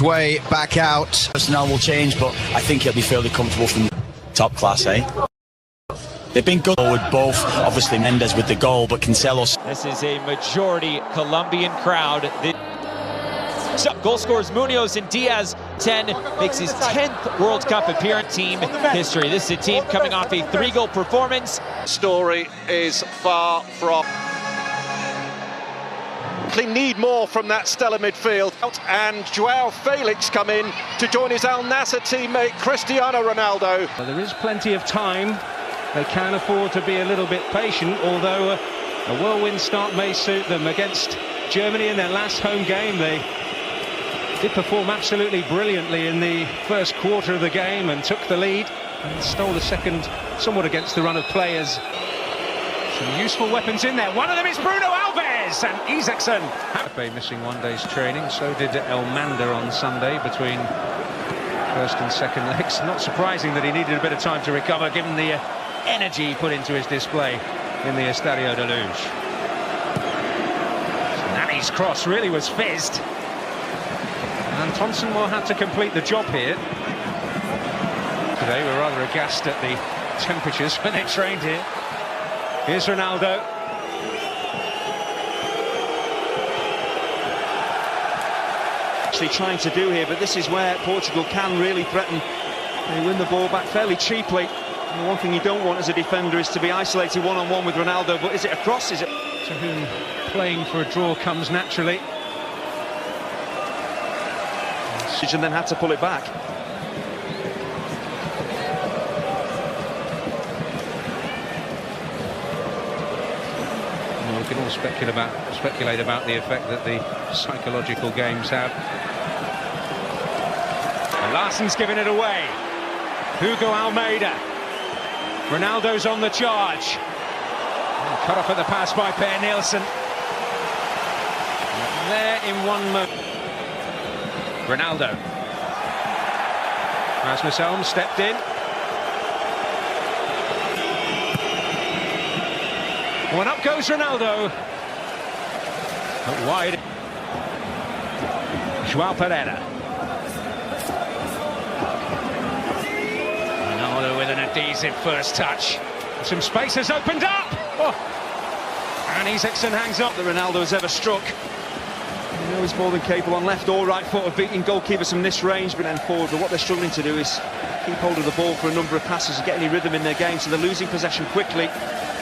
Way back out. Personnel will change, but I think he'll be fairly comfortable from top class, eh? They've been good with both, obviously Mendes with the goal, but Cancelo's. This is a majority Colombian crowd. Goal scorers Munoz and Diaz, 10, makes his 10th World Cup appearance team history. This is a team coming off a 3-goal performance. Story is far from. They need more from that stellar midfield, and Joao Felix come in to join his Al Nassr teammate Cristiano Ronaldo. Well, there is plenty of time. They can afford to be a little bit patient, although a whirlwind start may suit them. Against Germany in their last home game, they did perform absolutely brilliantly in the first quarter of the game and took the lead and stole the second somewhat against the run of players. Some useful weapons in there. One of them is Bruno Alves and Isaacson. Missing one day's training, so did Elmander on Sunday between first and second legs. Not surprising that he needed a bit of time to recover, given the energy he put into his display in the Estadio de Luz. Nani's cross really was fizzed, and Thompson will have to complete the job here. Today we're rather aghast at the temperatures when they trained here. Here's Ronaldo. Actually trying to do here, but this is where Portugal can really threaten. They win the ball back fairly cheaply. And the one thing you don't want as a defender is to be isolated one-on-one with Ronaldo. But is it a cross? Is it? To whom playing for a draw comes naturally. And then had to pull it back. Well, we can all speculate about the effect that the psychological games have. And Larsson's given it away. Hugo Almeida. Ronaldo's on the charge. Cut off at the pass by Per Nielsen. There in one moment. Ronaldo. Rasmus Elm stepped in. One up goes Ronaldo. But wide. Joao Pereira. Ronaldo with an adhesive first touch. Some space has opened up. Oh. And Isaacson hangs up. That Ronaldo has ever struck. You know he's more than capable on left or right foot of beating goalkeepers from this range, but then forward. But what they're struggling to do is keep hold of the ball for a number of passes and get any rhythm in their game, so they're losing possession quickly.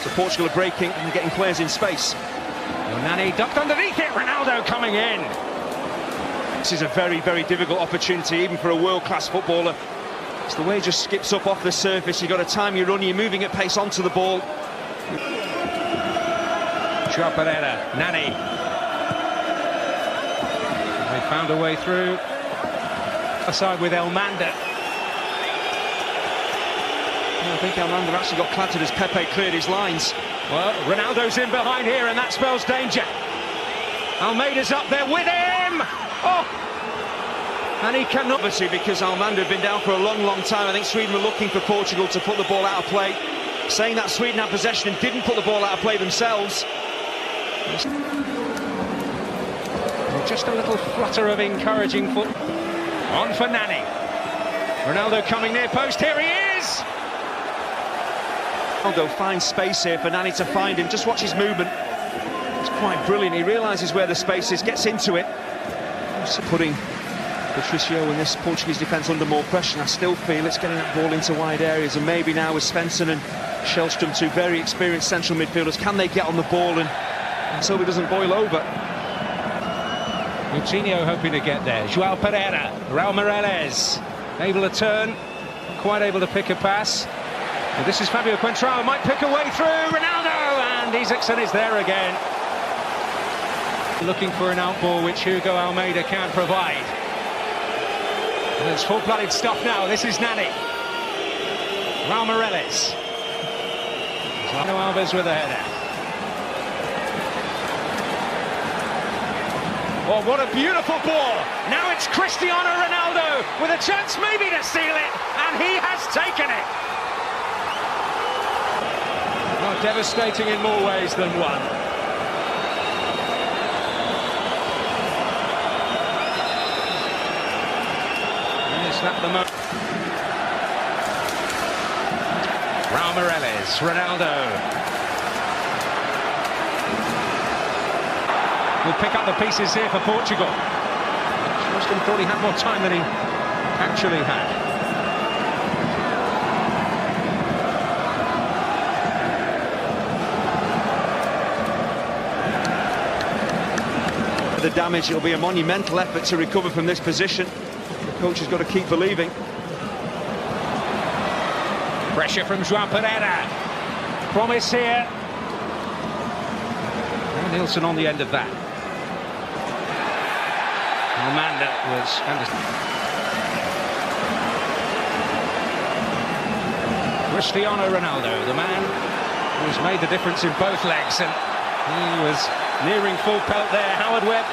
So Portugal are breaking and getting players in space. Nani ducked underneath it. Ronaldo coming in. This is a very, very difficult opportunity, even for a world-class footballer. It's the way he just skips up off the surface. You've got to time your run, you're moving at pace onto the ball. Joao Pereira, Nani. They found a way through. Aside with Elmander. I think Elmander actually got clattered as Pepe cleared his lines. Well, Ronaldo's in behind here, and that spells danger. Almeida's up there with him. Oh! And he cannot, obviously, because Elmander had been down for a long, long time. I think Sweden were looking for Portugal to put the ball out of play. Saying that Sweden had possession and didn't put the ball out of play themselves. Just a little flutter of encouraging foot. On for Nani. Ronaldo coming near post. Here he is! Ronaldo finds space here for Nani to find him. Just watch his movement. It's quite brilliant. He realises where the space is, gets into it. Just putting Patricio and this Portuguese defence under more pressure. And I still feel it's getting that ball into wide areas. And maybe now with Svensson and Shellstrom, two very experienced central midfielders, can they get on the ball and so it doesn't boil over? Coutinho hoping to get there. Joao Pereira, Raul Meireles, able to turn, quite able to pick a pass. But this is Fabio Contrao, might pick a way through. Ronaldo, and Isaacson is there again. Looking for an outball which Hugo Almeida can't provide. And it's full-blooded stuff now. This is Nani. Raul Meireles. Cristiano Alves with a header. Oh, what a beautiful ball. Now it's Cristiano Ronaldo with a chance maybe to seal it, and he has taken it. Oh, devastating in more ways than one. Is that the moment? Raul Meireles, Ronaldo. Will pick up the pieces here for Portugal. Muslim thought he had more time than he actually had. The damage, it'll be a monumental effort to recover from this position. The coach has got to keep believing. Pressure from João Pereira. Promise here. And Nielsen on the end of that. Almanda was Cristiano Ronaldo, the man who's made the difference in both legs, and he was nearing full pelt there. Howard Webb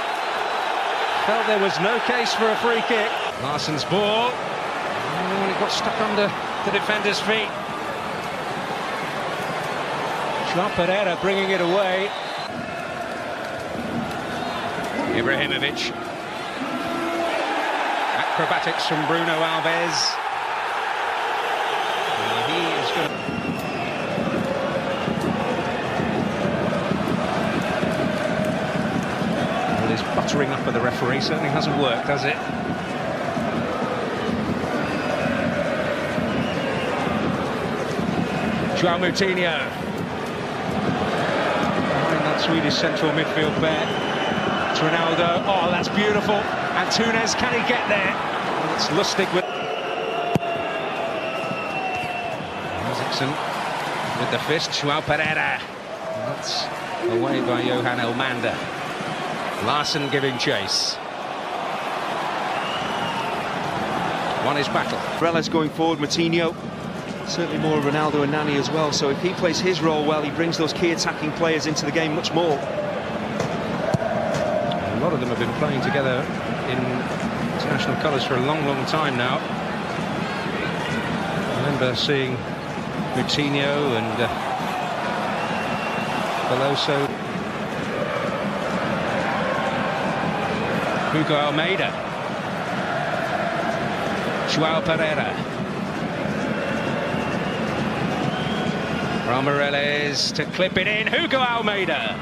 felt there was no case for a free kick. Larsson's ball. Oh, and it got stuck under the defender's feet. João Pereira bringing it away. Ibrahimovic. Acrobatics from Bruno Alves. He is good. Well, this buttering up of the referee certainly hasn't worked, has it? João Moutinho. Behind that Swedish central midfield pair. It's Ronaldo. Oh, that's beautiful. Antunes, can he get there? Well, it's Lustig with Isaacson with the fist. João Pereira. That's away by Johan Elmander. Larsson giving chase. Won his battle. Meireles going forward, Moutinho. Certainly more of Ronaldo and Nani as well, so if he plays his role well, he brings those key attacking players into the game much more. A lot of them have been playing together in international colours for a long, long time now. I remember seeing Moutinho and Veloso. Hugo Almeida. João Pereira. Raul Meireles to clip it in. Hugo Almeida.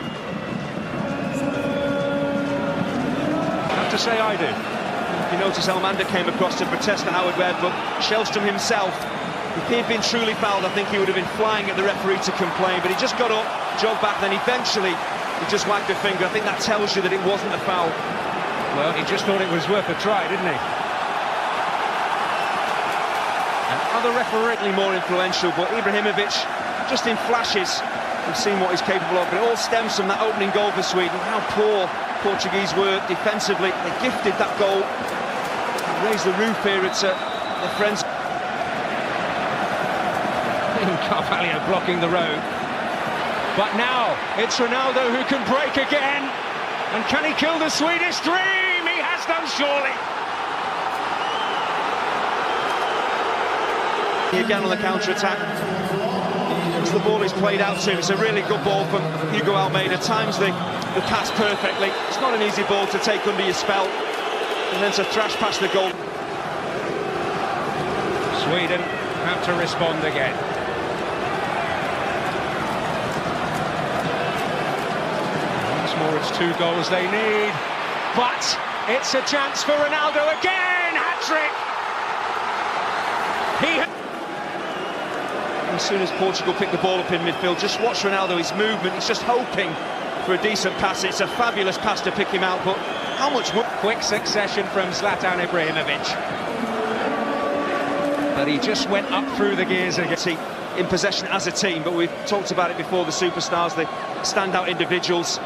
I have to say I do. You notice Elmander came across to protest the Howard Webb, but Shellstrom himself, if he had been truly fouled, I think he would have been flying at the referee to complain, but he just got up, jogged back, then eventually he just wagged a finger. I think that tells you that it wasn't a foul. Well, he just thought it was worth a try, didn't he? Another referee more influential, but Ibrahimovic, just in flashes, we've seen what he's capable of, but it all stems from that opening goal for Sweden. How poor Portuguese were defensively. They gifted that goal. They raised the roof here at their friends. Carvalho blocking the road. But now it's Ronaldo who can break again. And can he kill the Swedish dream? He has done, surely. Again on the counter-attack. As the ball is played out to him, it's a really good ball from Hugo Almeida. Times the pass perfectly. It's not an easy ball to take under your spell. And then to thrash past the goal. Sweden have to respond again. Once more, it's 2 goals they need. But it's a chance for Ronaldo again! Hat-trick! As soon as Portugal pick the ball up in midfield, just watch Ronaldo, his movement, he's just hoping for a decent pass. It's a fabulous pass to pick him out, but how much... Quick succession from Zlatan Ibrahimovic. But he just went up through the gears again. In possession as a team, but we've talked about it before, the superstars, the standout individuals,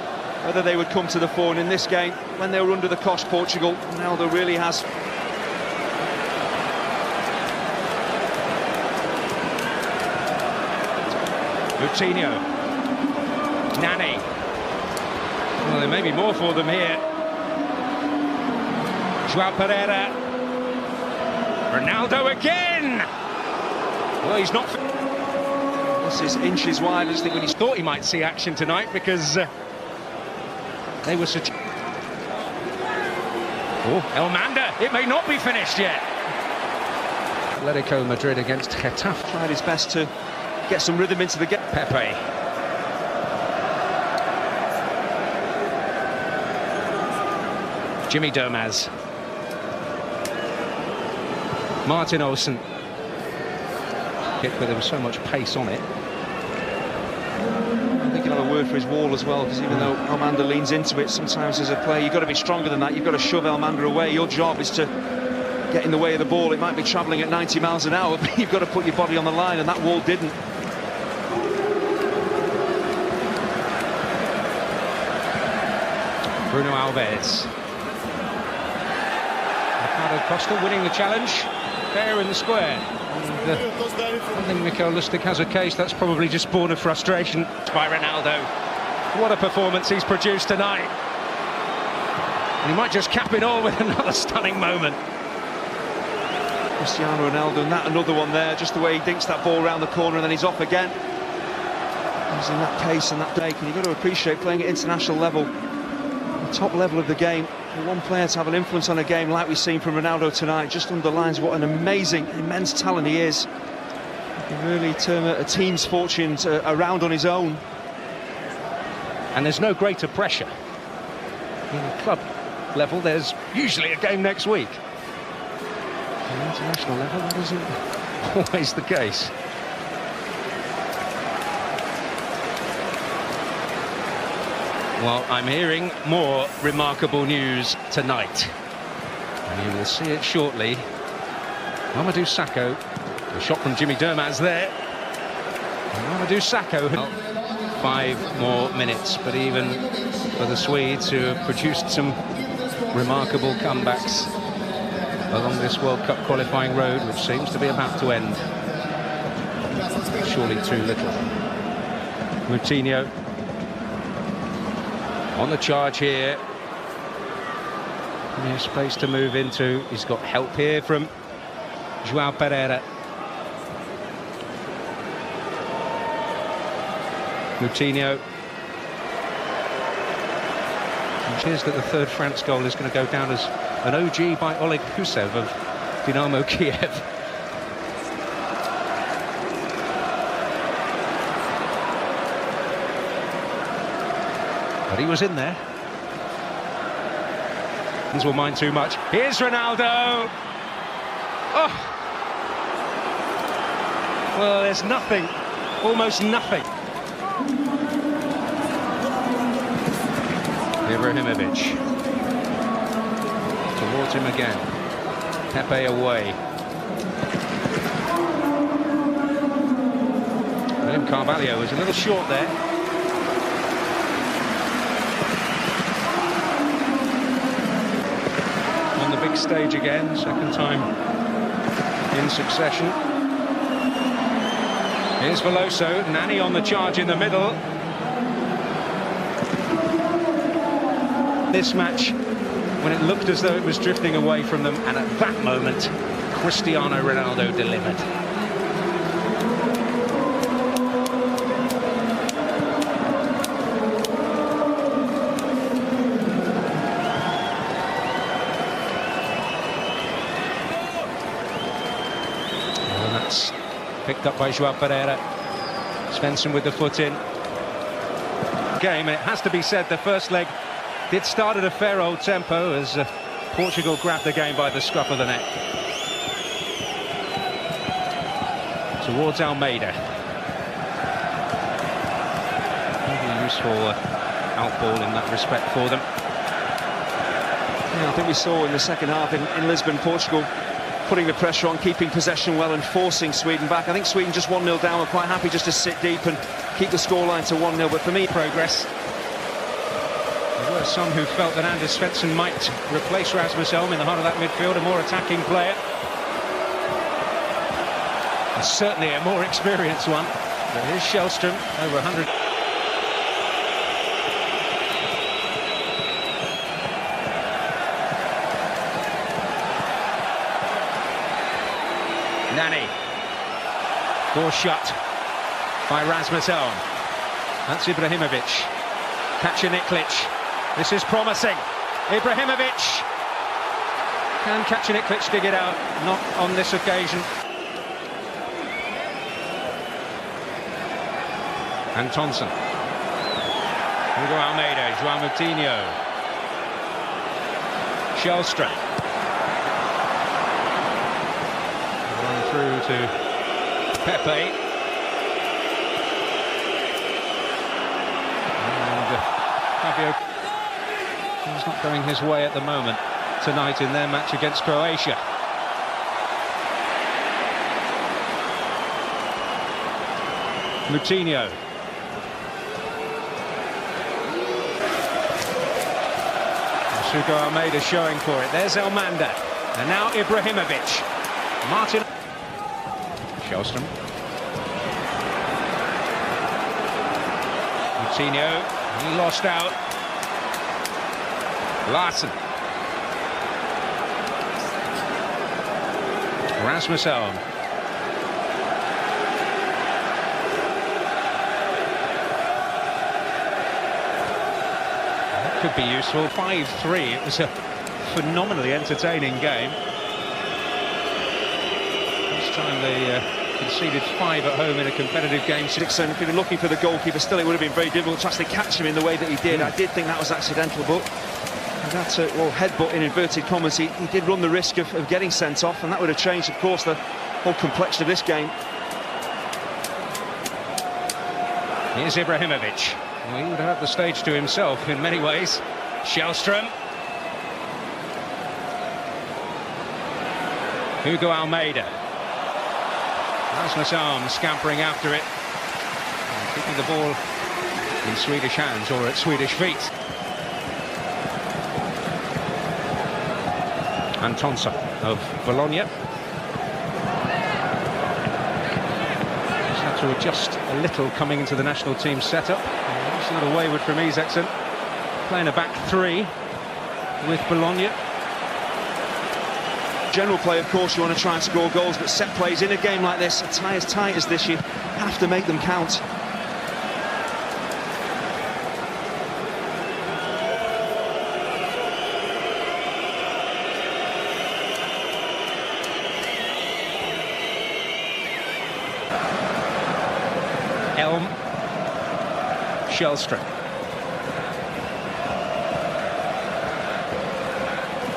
whether they would come to the fore. And in this game, when they were under the cosh, Portugal, Ronaldo really has... Moutinho. Nani. Well, there may be more for them here. João Pereira. Ronaldo again! Well, he's not... This is inches wide. I just think when he's... Thought he might see action tonight because they were such... Oh, Elmander, it may not be finished yet. Atletico Madrid against Getafe. Tried his best to get some rhythm into the game. Pepe. Jimmy Domaz. Martin Olsen. Kick, but there was so much pace on it. I think he'll have a word for his wall as well, because even though Almanda leans into it, sometimes as a player you've got to be stronger than that. You've got to shove Almanda away. Your job is to get in the way of the ball. It might be travelling at 90 miles an hour, but you've got to put your body on the line, and that wall didn't. Bruno Alves. Ricardo Costa winning the challenge, fair in the square. And, I think Mikel Lustig has a case. That's probably just born of frustration by Ronaldo. What a performance he's produced tonight. And he might just cap it all with another stunning moment. Cristiano Ronaldo, and that another one there, just the way he dinks that ball around the corner and then he's off again. Using that pace and that break, and you've got to appreciate playing at international level, the top level of the game. For one player to have an influence on a game like we've seen from Ronaldo tonight just underlines what an amazing, immense talent he is. He can really turn a team's fortunes around on his own. And there's no greater pressure. In the club level, there's usually a game next week. At the international level, that isn't always the case. Well, I'm hearing more remarkable news tonight, and you will see it shortly. Mamadou Sakho, a shot from Jimmy Domaz there. And Mamadou Sakho, 5 more minutes, but even for the Swedes, who have produced some remarkable comebacks along this World Cup qualifying road, which seems to be about to end. Surely too little. Moutinho on the charge here. There's space to move into. He's got help here from João Pereira. Moutinho. It appears that the third France goal is going to go down as an OG by Oleg Husev of Dynamo Kiev. But he was in there. Things will mind too much. Here's Ronaldo. Oh! Well, there's nothing, almost nothing. Ibrahimovic. Towards him again. Pepe away. William Carvalho was a little short there. On the big stage again, second time in succession. Here's Veloso, Nani on the charge in the middle. This match, when it looked as though it was drifting away from them, and at that moment, Cristiano Ronaldo delivered. And that's picked up by João Pereira. Svensson with the foot in. Game, and it has to be said, the first leg did start at a fair old tempo as Portugal grabbed the game by the scruff of the neck. Towards Almeida. Maybe a useful outball in that respect for them. Yeah, I think we saw in the second half in Lisbon, Portugal putting the pressure on, keeping possession well and forcing Sweden back. I think Sweden just 1-0 down, were quite happy just to sit deep and keep the scoreline to 1-0, but for me, progress. There were some who felt that Anders Svensson might replace Rasmus Elm in the heart of that midfield, a more attacking player. And certainly a more experienced one. But here's Shellström, over 100. Nani. Door shut by Rasmus Elm. That's Ibrahimovic. Kacaniklic. This is promising. Ibrahimovic. Can Kacaniklic dig it out? Not on this occasion. Antonsen. Hugo Almeida, João Moutinho. Shellstrom. Run through to Pepe. And Fabio. He's not going his way at the moment tonight in their match against Croatia. Moutinho. Hugo Almeida showing for it. There's Elmander. And now Ibrahimovic. Martin. Shellstrom. Moutinho. He lost out. Larsen. Rasmus Elm. Could be useful. 5-3. It was a phenomenally entertaining game. This time they conceded 5 at home in a competitive game. Dixon, if he were looking for the goalkeeper, still it would have been very difficult to actually catch him in the way that he did. I did think that was accidental, but that headbutt in inverted commas, he did run the risk of getting sent off, and that would have changed, of course, the whole complexion of this game. Here's Ibrahimovic. Well, he would have the stage to himself in many ways. Shellstrom. Hugo Almeida. Rasmus Elm scampering after it. And keeping the ball in Swedish hands or at Swedish feet. Antonsen of Bologna. He's had to adjust a little coming into the national team setup. It's a little wayward from Isaacson. Playing a back 3 with Bologna. General play, of course, you want to try and score goals, but set plays in a game like this, a tie as tight as this, you have to make them count. Elm. Shellstrom.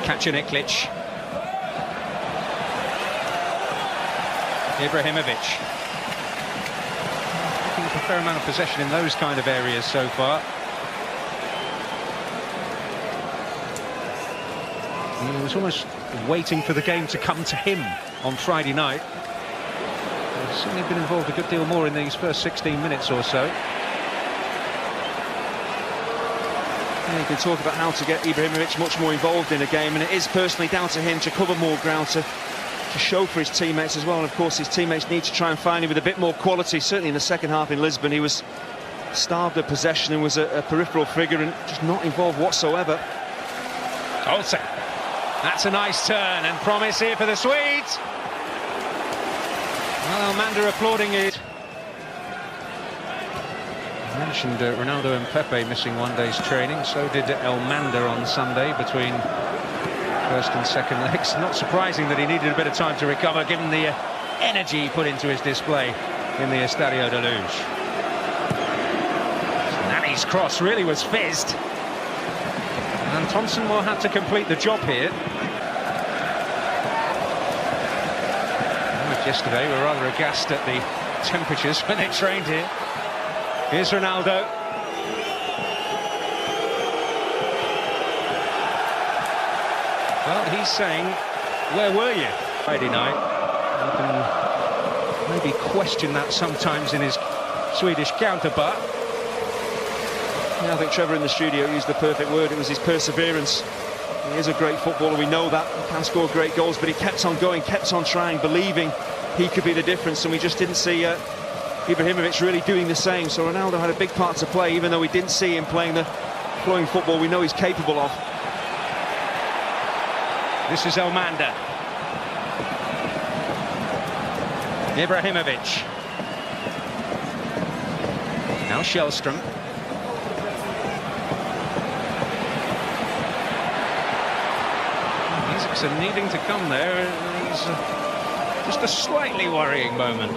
Kacaniklic. Ibrahimovic. Taking a fair amount of possession in those kind of areas so far. He was almost waiting for the game to come to him on Friday night. He's certainly been involved a good deal more in these first 16 minutes or so. Yeah, you can talk about how to get Ibrahimovic much more involved in a game, and it is personally down to him to cover more ground, to show for his teammates as well. And of course his teammates need to try and find him with a bit more quality. Certainly in the second half in Lisbon he was starved of possession and was a peripheral figure and just not involved whatsoever. Olsen. That's a nice turn and promise here for the Swedes. Well, Elmander applauding it. I mentioned Ronaldo and Pepe missing one day's training. So did Elmander on Sunday between first and second legs. Not surprising that he needed a bit of time to recover, given the energy he put into his display in the Estadio de Luz. Nani's cross really was fizzed. And Thompson will have to complete the job here. Yesterday we were rather aghast at the temperatures when they trained here. Here's Ronaldo. Well, he's saying, where were you Friday night? You can maybe question that sometimes in his Swedish counterpart. Yeah, I think Trevor in the studio used the perfect word. It was his perseverance. He is a great footballer, we know that. He can score great goals, but he kept on going, kept on trying, believing he could be the difference, and we just didn't see Ibrahimovic really doing the same. So Ronaldo had a big part to play, even though we didn't see him playing the flowing football we know he's capable of. This is Elmander. Ibrahimovic. Now Shellstrom. Isaacson needing to come there. It's just a slightly worrying moment.